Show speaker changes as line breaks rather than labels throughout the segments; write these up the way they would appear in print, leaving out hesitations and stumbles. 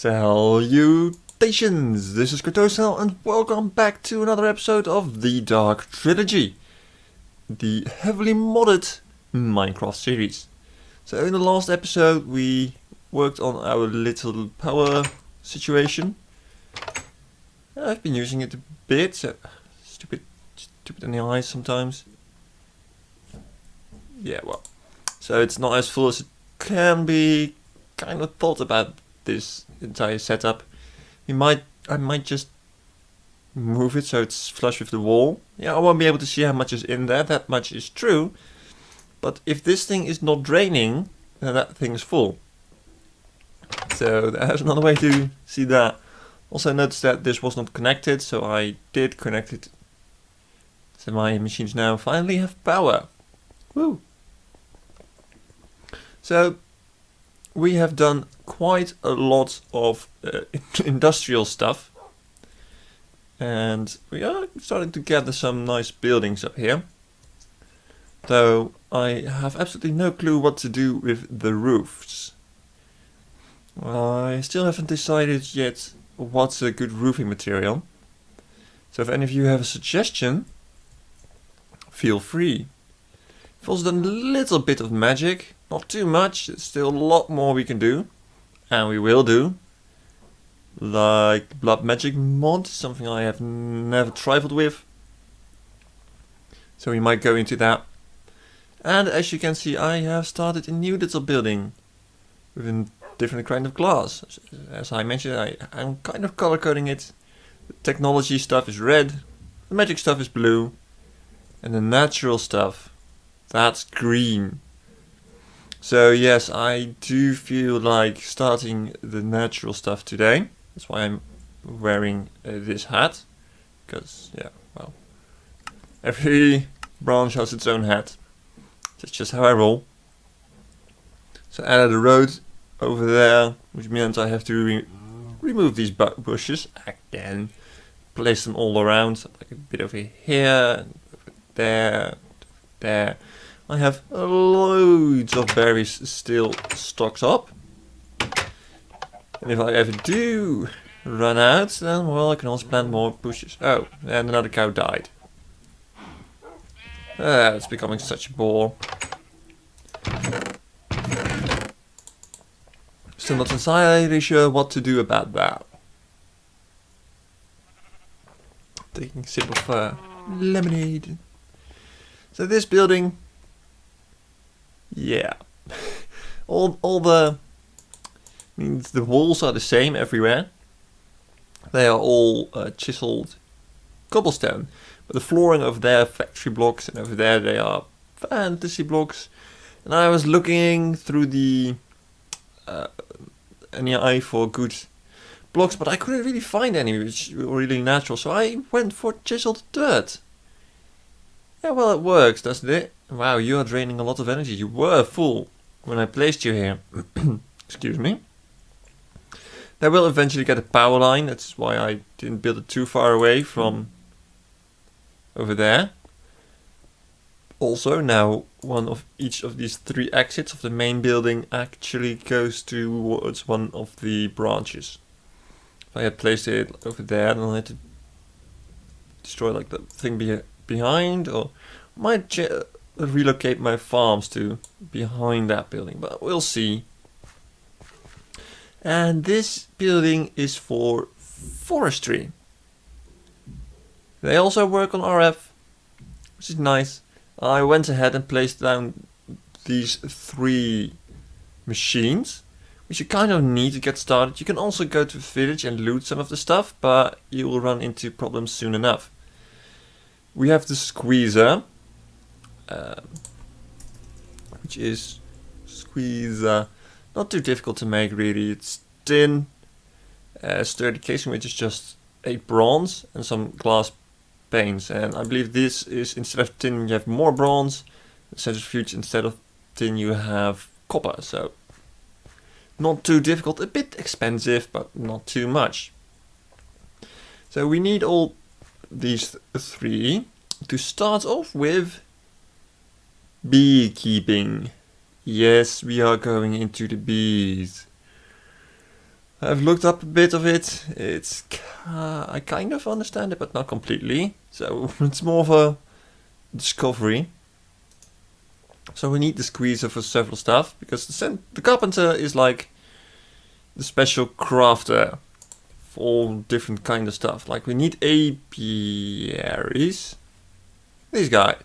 Salutations! This is Kartosael and welcome back to another episode of the Dark Trilogy, the heavily modded Minecraft series. So in the last episode we worked on our little power situation. I've been using it a bit, so stupid in the eyes sometimes. Yeah, well, so it's not as full as it can be. Kind of thought about this entire setup. I might just move it so it's flush with the wall. Yeah, I won't be able to see how much is in there, that much is true. But if this thing is not draining, then that thing is full. So there's another way to see that. Also notice that this was not connected, so I did connect it. So my machines now finally have power. Woo! So we have done quite a lot of industrial stuff, and we are starting to gather some nice buildings up here, though I have absolutely no clue what to do with the roofs. I still haven't decided yet what's a good roofing material, so if any of you have a suggestion, feel free. We've also done a little bit of magic. Not too much, there's still a lot more we can do, and we will do. Like blood magic mod, something I have never trifled with. So we might go into that. And as you can see, I have started a new little building with a different kind of glass. As I mentioned, I'm kind of color coding it. The technology stuff is red, the magic stuff is blue, and the natural stuff, that's green. So yes, I do feel like starting the natural stuff today. That's why I'm wearing this hat. Because, yeah, well, every branch has its own hat. That's just how I roll. So I added a road over there, which means I have to remove these bushes again. Place them all around, like a bit over here, over there, there. I have loads of berries still stocked up. And if I ever do run out, then well, I can also plant more bushes. Oh, and another cow died. It's becoming such a bore. Still not entirely sure what to do about that. Taking a sip of lemonade. So this building, yeah, all the means the walls are the same everywhere. They are all chiseled cobblestone, but the flooring over there are factory blocks, and over there they are fantasy blocks. And I was looking through the NEI for good blocks, but I couldn't really find any which were really natural, so I went for chiseled dirt. Yeah, well, it works, doesn't it? Wow, you are draining a lot of energy. You were full when I placed you here. Excuse me. They will eventually get a power line. That's why I didn't build it too far away from over there. Also, now one of each of these three exits of the main building actually goes towards one of the branches. If I had placed it over there, then I had to destroy like the thing behind, or might relocate my farms to behind that building, but we'll see. And this building is for forestry. They also work on RF, which is nice. I went ahead and placed down these three machines, which you kind of need to get started. You can also go to the village and loot some of the stuff, but you will run into problems soon enough. We have the squeezer, which is not too difficult to make really. It's tin, sturdy casing, which is just 8 bronze and some glass panes. And I believe this is, instead of tin you have more bronze, centrifuge instead of tin you have copper. So not too difficult, a bit expensive, but not too much. So we need all these three to start off with. Beekeeping. Yes, we are going into the bees. I've looked up a bit of it. I kind of understand it, but not completely. So it's more of a discovery. So we need the squeezer for several stuff, because the carpenter is like the special crafter for all different kind of stuff. Like we need apiaries. This guy.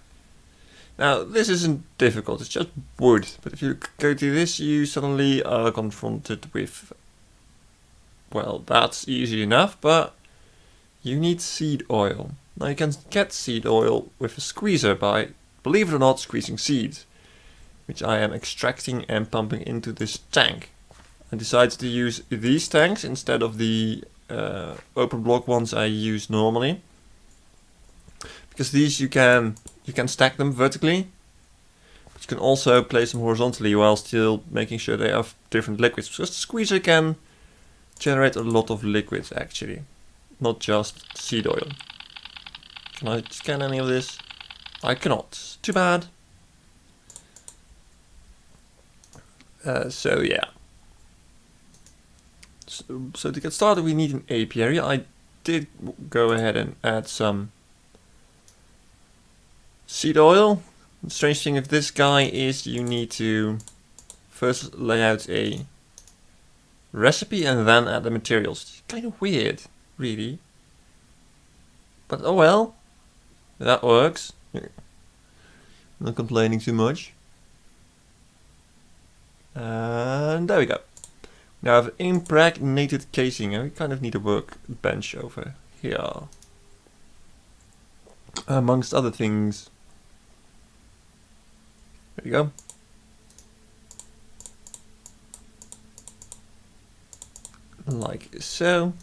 Now this isn't difficult, it's just wood. But if you go to this, you suddenly are confronted with, well, that's easy enough, but you need seed oil. Now you can get seed oil with a squeezer by, believe it or not, squeezing seeds, which I am extracting and pumping into this tank. I decided to use these tanks instead of the open block ones I use normally, because these you can stack them vertically, but you can also place them horizontally while still making sure they have different liquids, because the squeezer can generate a lot of liquids actually, not just seed oil. Can I scan any of this? I cannot. Too bad. So yeah. So to get started we need an apiary. I did go ahead and add some seed oil. The strange thing with this guy is you need to first lay out a recipe and then add the materials. It's kind of weird, really. But oh well. That works. Not complaining too much. And there we go. Now I have impregnated casing, and we kind of need a workbench over here. Amongst other things. There we go. Like so.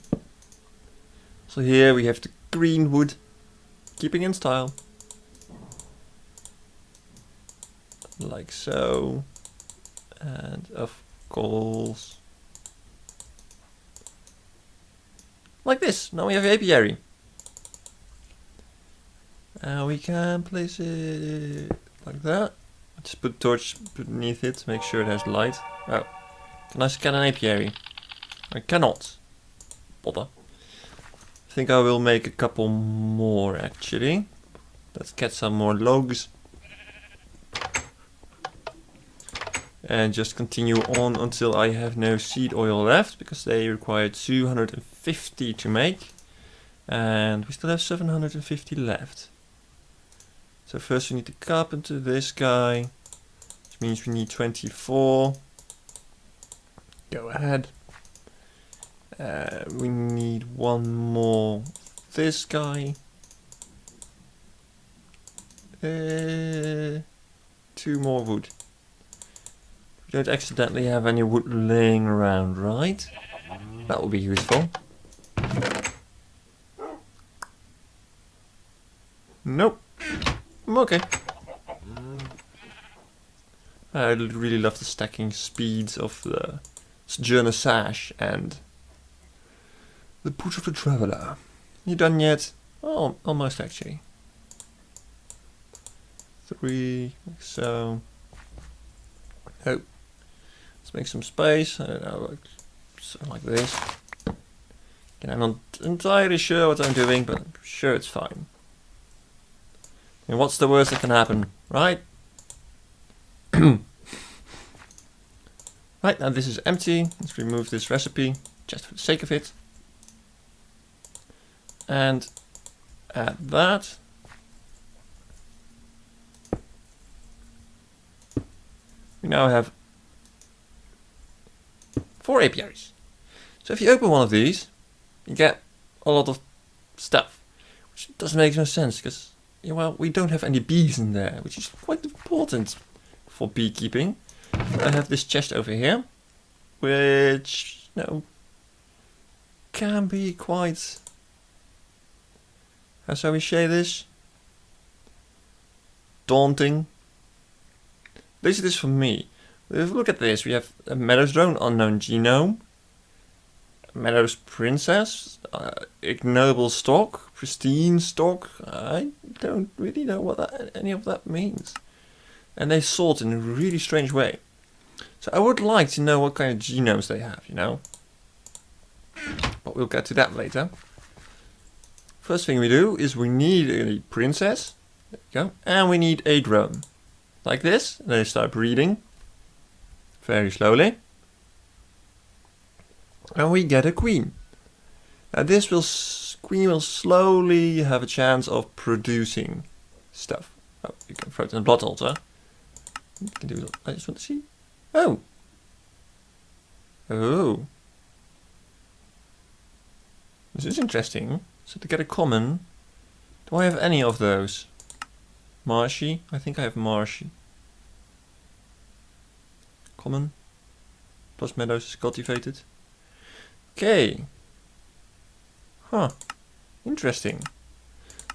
So here we have the green wood, keeping in style. Like so. And of course, like this. Now we have apiary. We can place it like that. Just put a torch beneath it to make sure it has light. Oh, can I scan an apiary? I cannot. Bother. I think I will make a couple more actually. Let's get some more logs. And just continue on until I have no seed oil left, because they require 250 to make. And we still have 750 left. So first we need the carpenter, this guy, which means we need 24. Go ahead. We need one more, this guy. 2 more wood. We don't accidentally have any wood laying around, right? That will be useful. Nope. I'm okay. I really love the stacking speeds of the Sojourner Sash and the Boot of the Traveller. You done yet? Oh, almost actually. 3, like so. Oh. Let's make some space. I don't know, like, something like this. And I'm not entirely sure what I'm doing, but I'm sure it's fine. And what's the worst that can happen, right? Right, now this is empty. Let's remove this recipe, just for the sake of it. And add that. We now have 4 apiaries. So if you open one of these, you get a lot of stuff, which doesn't make no sense, because, well, we don't have any bees in there, which is quite important for beekeeping. I have this chest over here, which, you know, can be quite, how shall we say this? Daunting. At least it is for me. If you look at this, we have a Meadows drone, unknown genome, Meadows princess, ignoble stock, pristine stock. I don't really know what any of that means. And they sort in a really strange way. So I would like to know what kind of genomes they have, you know. but we'll get to that later. First thing we do is we need a princess. There we go. And we need a drone. Like this. And they start breeding. Very slowly. And we get a queen. Now this queen will slowly have a chance of producing stuff. Oh, you can throw it in a blood altar. You can do it. I just want to see. Oh. Oh. This is interesting. So to get a common, do I have any of those? Marshy? I think I have marshy. Common. Plus meadows is cultivated. Okay. Huh. Interesting.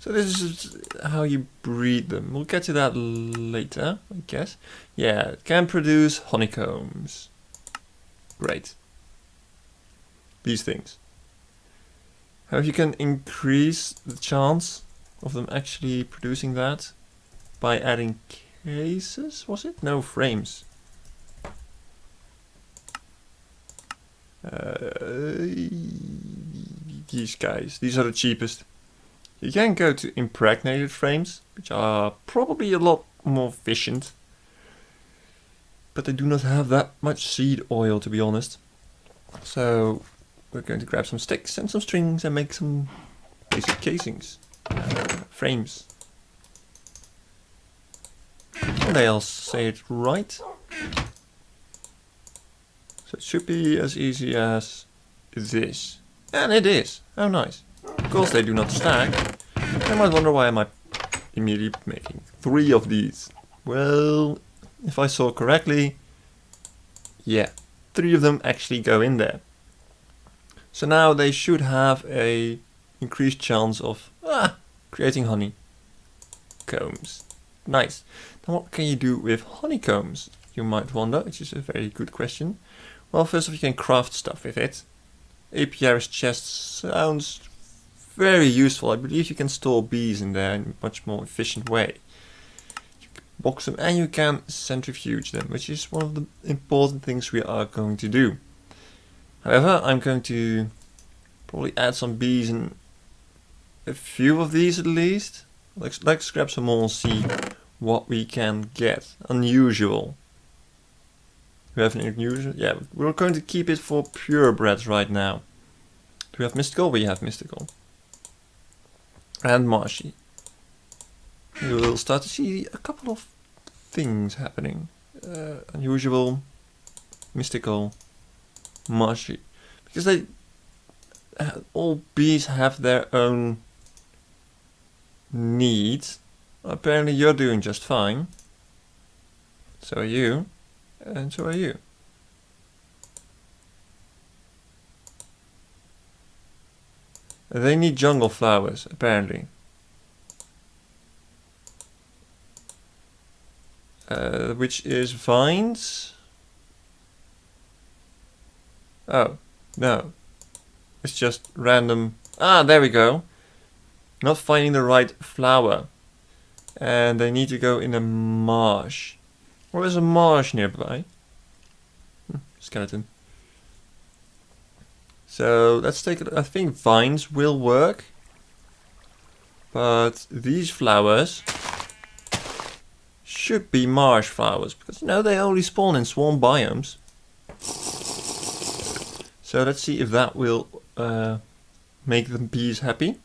So this is how you breed them. We'll get to that later, I guess. Yeah, it can produce honeycombs. Great. These things. How you can increase the chance of them actually producing that by adding cases, was it? No, frames. These guys, these are the cheapest. You can go to impregnated frames, which are probably a lot more efficient. But they do not have that much seed oil, to be honest. So we're going to grab some sticks and some strings and make some basic casings. Frames. And I'll say it right. So it should be as easy as this. And it is. Oh nice. Of course they do not stack. I might wonder why am I immediately making 3 of these. Well, if I saw correctly, yeah, 3 of them actually go in there. So now they should have a increased chance of creating honey combs. Nice. Now what can you do with honeycombs? You might wonder, which is a very good question. Well, first of all, you can craft stuff with it. Apiary's chest sounds very useful. I believe you can store bees in there in a much more efficient way. You can box them and you can centrifuge them, which is one of the important things we are going to do. However, I'm going to probably add some bees in a few of these at least. Let's grab some more and see what we can get. Unusual. We have an unusual. Yeah, we're going to keep it for purebreds right now. Do we have mystical? We have mystical. And marshy. You will start to see a couple of things happening. Unusual, mystical, marshy. Because they all bees have their own needs. Apparently you're doing just fine. So are you. And so are you. They need jungle flowers, apparently. Which is vines. Oh, no. It's just random. Ah, there we go. Not finding the right flower. And they need to go in a marsh. Or is a marsh nearby? Skeleton. So let's take it. I think vines will work. But these flowers should be marsh flowers. Because, you know, they only spawn in swamp biomes. So let's see if that will make the bees happy.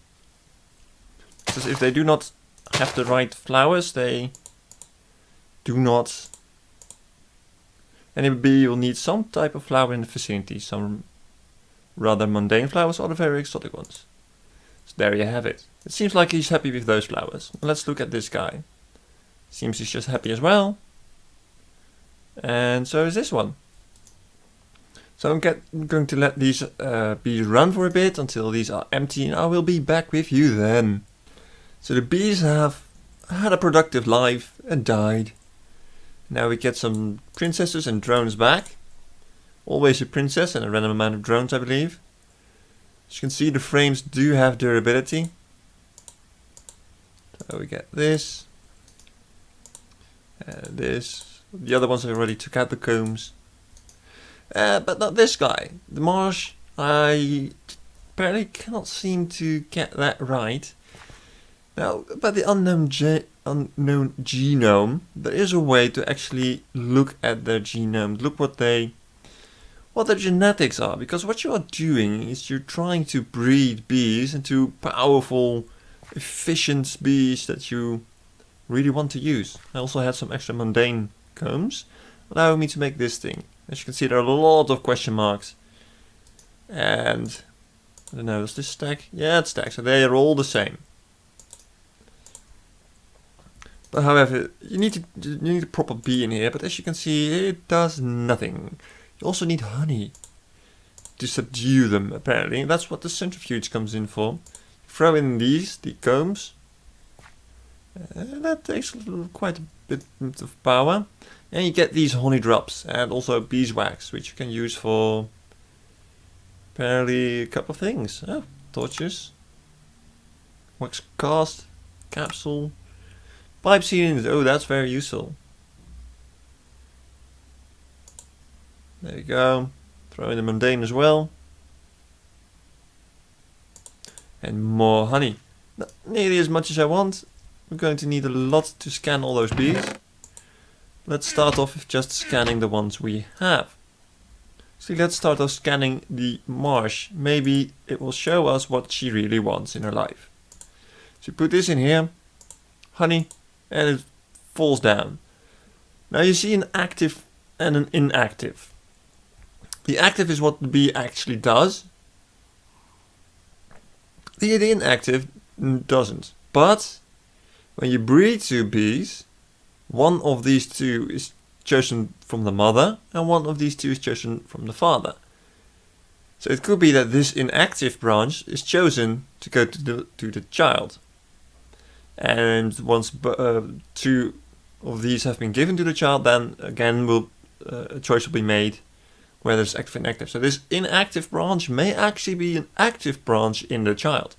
Because if they do not have the right flowers, they do not. Any bee will need some type of flower in the vicinity. Some rather mundane flowers or the very exotic ones. So there you have it. It seems like he's happy with those flowers. Let's look at this guy. Seems he's just happy as well. And so is this one. So I'm going to let these bees run for a bit until these are empty, and I will be back with you then. So the bees have had a productive life and died. Now we get some princesses and drones back. Always a princess and a random amount of drones, I believe. As you can see, the frames do have durability. So we get this. And this. The other ones I already took out the combs. But not this guy. The marsh, I apparently cannot seem to get that right. Now, about the unknown genome, there is a way to actually look at their genome, look what their genetics are, because what you are doing is you're trying to breed bees into powerful, efficient bees that you really want to use. I also had some extra mundane combs, allowing me to make this thing. As you can see, there are a lot of question marks. And, I don't know, does this stack? Yeah, it stacks, so they are all the same. But however, you need a proper bee in here, but as you can see, it does nothing. You also need honey to subdue them, apparently. That's what the centrifuge comes in for. Throw in the combs. That takes quite a bit of power. And you get these honey drops and also beeswax, which you can use for apparently a couple of things. Oh, torches, wax cast, capsule, pipe sealings. Oh, that's very useful. There you go. Throw in the mundane as well. And more honey. Not nearly as much as I want. We're going to need a lot to scan all those bees. Let's start off with just scanning the ones we have. So let's start off scanning the marsh. Maybe it will show us what she really wants in her life. So put this in here. Honey. And it falls down. Now you see an active and an inactive. The active is what the bee actually does. The inactive doesn't. But when you breed two bees, one of these two is chosen from the mother and one of these two is chosen from the father. So it could be that this inactive branch is chosen to go to the child. And once two of these have been given to the child, then again a choice will be made whether it's active and inactive. So this inactive branch may actually be an active branch in the child.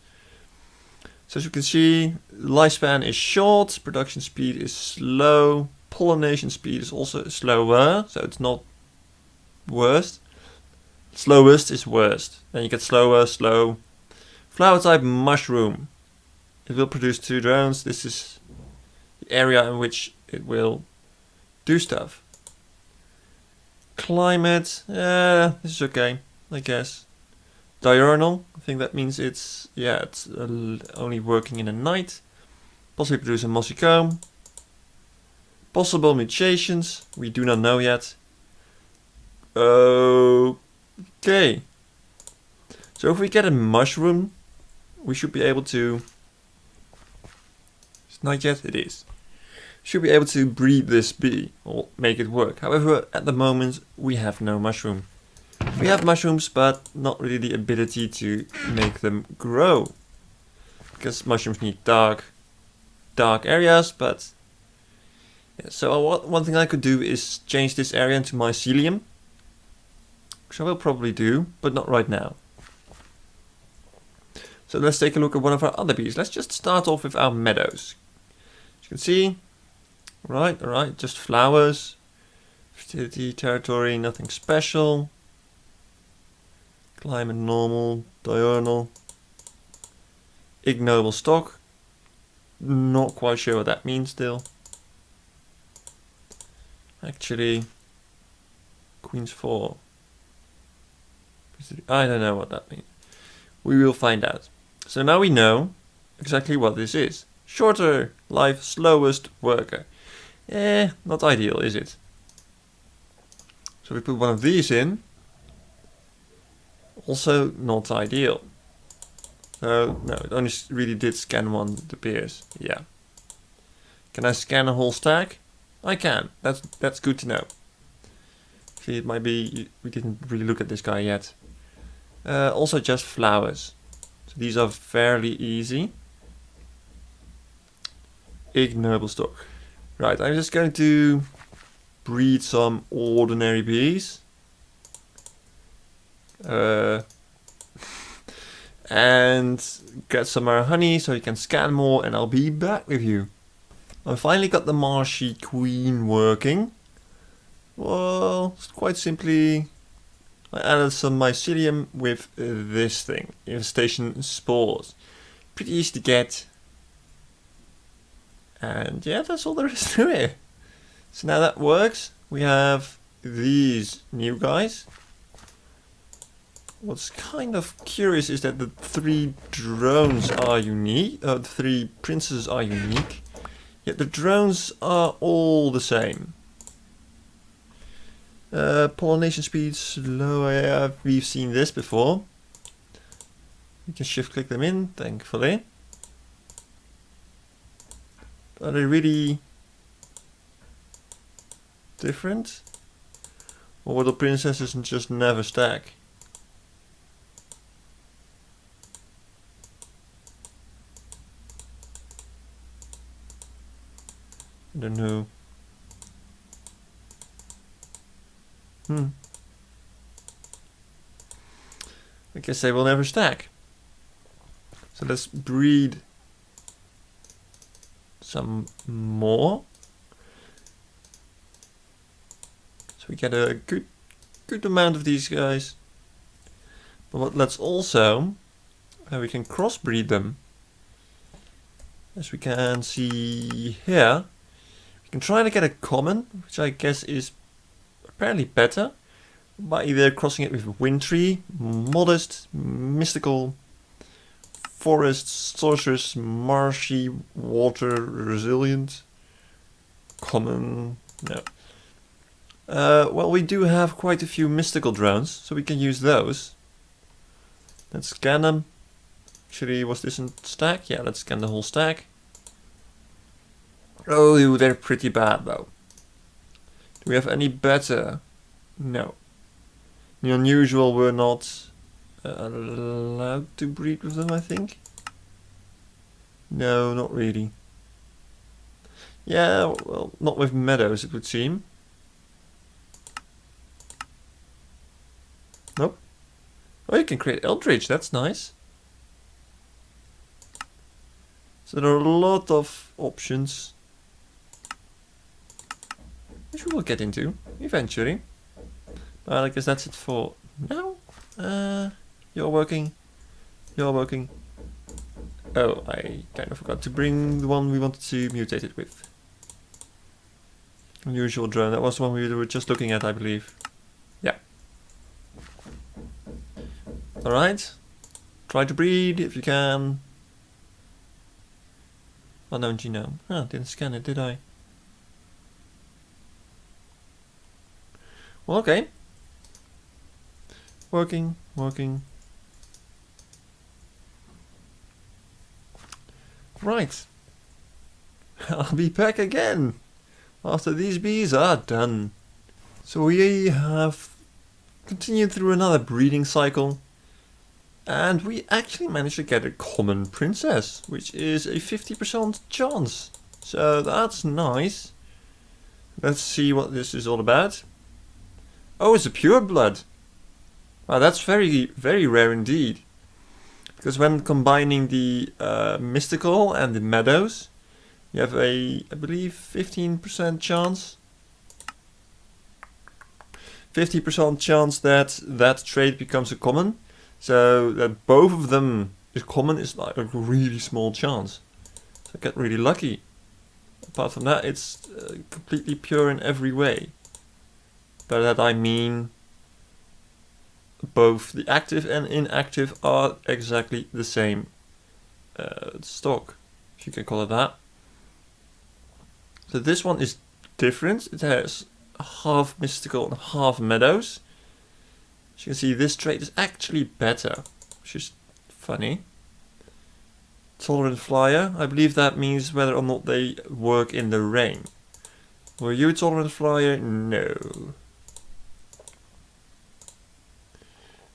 So as you can see, lifespan is short, production speed is slow, pollination speed is also slower, so it's not worst. Slowest is worst. Then you get slower, slow. Flower type mushroom. It will produce 2 drones. This is the area in which it will do stuff. Climate, this is okay, I guess. Diurnal, I think that means it's only working in the night. Possibly produce a mossy comb. Possible mutations, we do not know yet. Okay. So if we get a mushroom, we should be able to... It's not yet, it is. Should be able to breed this bee or make it work. However, at the moment we have no mushroom. We have mushrooms, but not really the ability to make them grow. Because mushrooms need dark areas, but... Yeah, so one thing I could do is change this area into mycelium. Which I will probably do, but not right now. So let's take a look at one of our other bees. Let's just start off with our meadows. As you can see, alright, just flowers. Fertility, territory, nothing special. Climate normal, diurnal. Ignoble stock. Not quite sure what that means still. Actually, Queen's 4. I don't know what that means. We will find out. So now we know exactly what this is. Shorter life, slowest worker. Not ideal, is it? So we put one of these in. Also not ideal. No, it only really did scan one, it appears. Yeah. Can I scan a whole stack? I can. That's good to know. See, it might be we didn't really look at this guy yet. Also just flowers. So these are fairly easy. Ignoble stock. Right, I'm just going to breed some ordinary bees. And get some more honey so you can scan more, and I'll be back with you. I finally got the marshy queen working. Well, quite simply, I added some mycelium with this thing, infestation spores. Pretty easy to get. And yeah, that's all there is to it. So now that works, we have these new guys. What's kind of curious is that the 3 drones are unique, the 3 princes are unique, yet the drones are all the same. Pollination speed slow, yeah, we've seen this before. You can shift click them in, thankfully. Are they really different? Or will the princesses just never stack? I don't know. I guess they will never stack. So let's breed some more. So we get a good amount of these guys. But let's also, we can crossbreed them. As we can see here, we can try to get a common, which I guess is apparently better, by either crossing it with wintry, modest, mystical, forest, sorceress, marshy, water, resilient, common, no. Well, we do have quite a few mystical drones, so we can use those. Let's scan them. Actually, was this in stack? Yeah, let's scan the whole stack. Oh, they're pretty bad though. Do we have any better? No. The unusual we're not allowed to breed with them, I think. No, not really. Yeah, well, not with meadows, it would seem. Nope. Oh, you can create Eldritch, that's nice. So there are a lot of options, which we will get into eventually. But I guess that's it for now. You're working. You're working. Oh, I kind of forgot to bring the one we wanted to mutate it with. Unusual drone. That was the one we were just looking at, I believe. Yeah. Alright. Try to breed if you can. Unknown genome. Ah, didn't scan it, did I? Well, okay. Working, working. Right. I'll be back again after these bees are done. So we have continued through another breeding cycle, and we actually managed to get a common princess, which is a 50% chance. So that's nice. Let's see what this is all about. Oh, it's a pure blood. Wow, that's very, very rare indeed. Because when combining the mystical and the meadows, you have a, I believe, 15% chance. 50% chance that that trait becomes a common. So that both of them is common is like a really small chance. So I get really lucky. Apart from that, it's completely pure in every way. By that I mean both the active and inactive are exactly the same stock, if you can call it that. So this one is different. It has half mystical and half meadows. As you can see, this trait is actually better, which is funny. Tolerant flyer. I believe that means whether or not they work in the rain. Were you a tolerant flyer? No.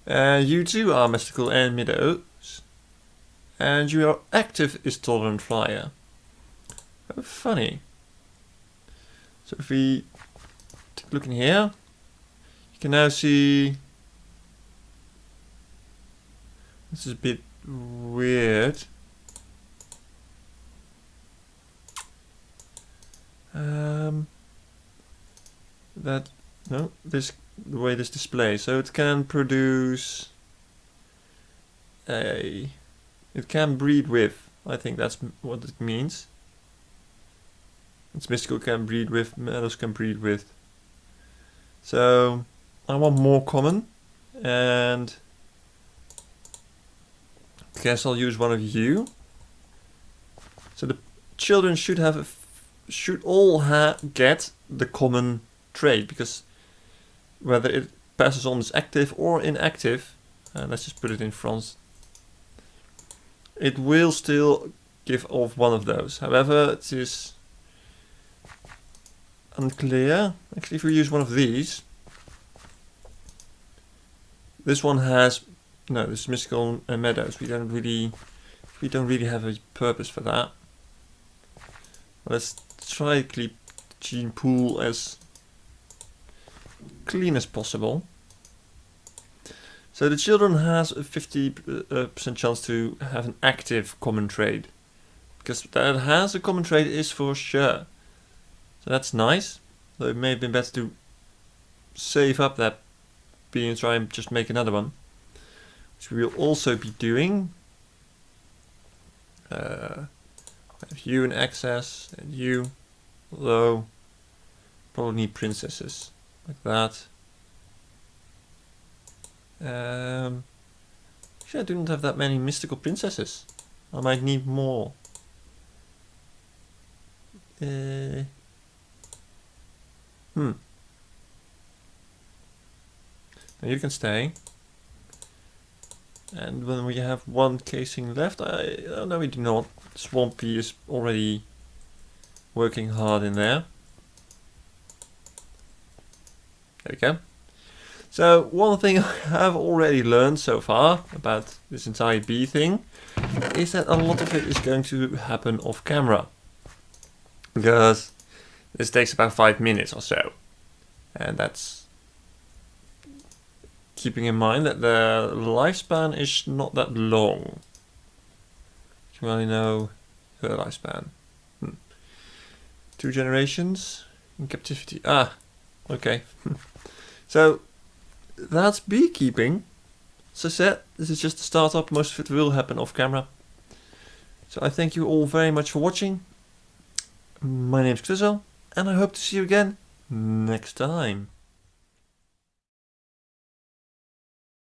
You too are mystical and meadows. And your active is tolerant flyer. Oh, funny. So if we take a look in here, you can now see this is a bit weird. the way this displays. So it can produce it can breed with. I think that's what it means. It's mystical can breed with, metals can breed with. So I want more common, and I guess I'll use one of you. So the children should all get the common trait, because whether it passes on as active or inactive, let's just put it in France, it will still give off one of those. However, it is unclear. Actually, if we use one of these, this one has no. This is mystical meadows. We don't really have a purpose for that. Let's try to keep the gene pool as clean as possible. So the children has a 50% chance to have an active common trait, because that it has a common trait is for sure. So that's nice. So it may have been better to save up that B and try and just make another one, which we will also be doing. Have you in access and you, although probably need princesses like that. Actually, I don't have that many mystical princesses. I might need more. Now you can stay. And when we have one casing left, oh no, we do not. Swampy is already working hard in there. There we go. So one thing I have already learned so far about this entire bee thing is that a lot of it is going to happen off camera, because this takes about 5 minutes or so, and that's keeping in mind that the lifespan is not that long. You only know her lifespan. 2 generations in captivity. Ah, okay. So that's beekeeping. As I said, this is just the startup. Most of it will happen off camera. So I thank you all very much for watching. My name is Kartosael, and I hope to see you again next time.